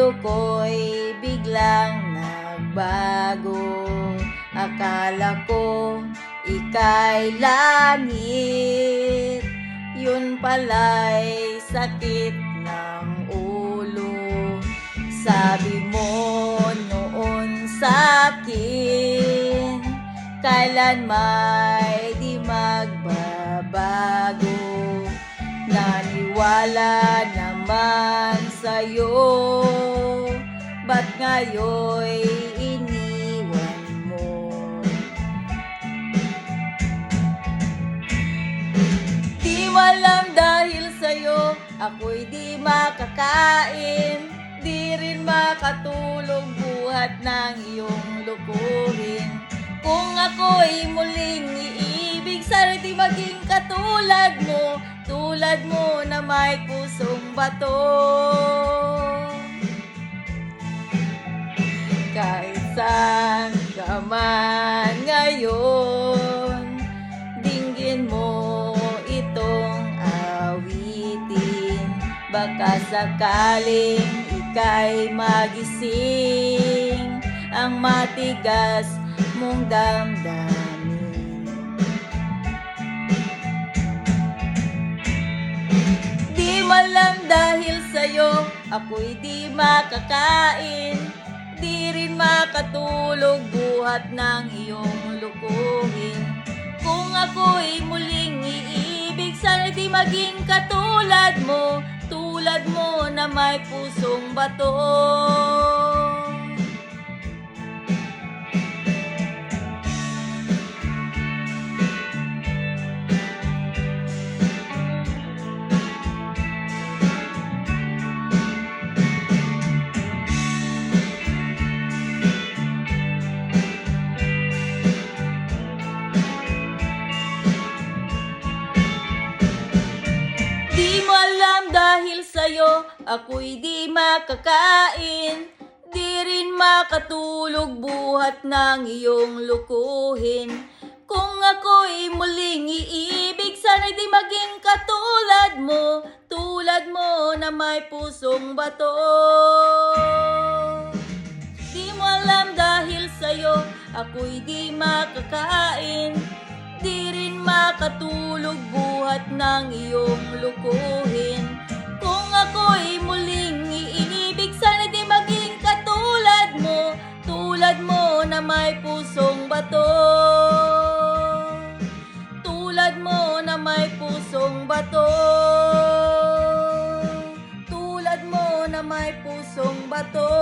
mundo ko'y biglang nagbago. Akala ko ika'y langit, yun pala'y sakit ng ulo. Sabi mo noon sa'kin, kailan may di magbabago. Naniwala naman sa'yo, ba't ngayon'y iniwan mo? Di mo alam dahil sa'yo, ako'y di makakain, di rin makatulog buhat ng iyong lukuhin. Kung ako'y muling iibig, sana di maging katulad mo na may pusong bato. Kahit saan ka man ngayon, dinggin mo itong awitin. Baka sakaling ika'y magising ang matigas mong damdamin. Di mo alam dahil sa'yo, ako'y di makakain, di rin makatulog buhat ng iyong lukuhin. Kung ako'y muling iibig, sana di maging katulad mo na may pusong bato. Di mo alam dahil sa'yo, ako'y di makakain, di rin makatulog buhat ng iyong lukuhin. Kung ako'y muling iibig, sana di maging katulad mo na may pusong bato. Di mo alam dahil sa'yo, ako'y di makakain, di rin makatulog buhat ng iyong lukuhin. Kung ako'y muling iibig, sana di maging katulad mo na may pusong bato. Tulad mo na may pusong bato. Tulad mo na may pusong bato.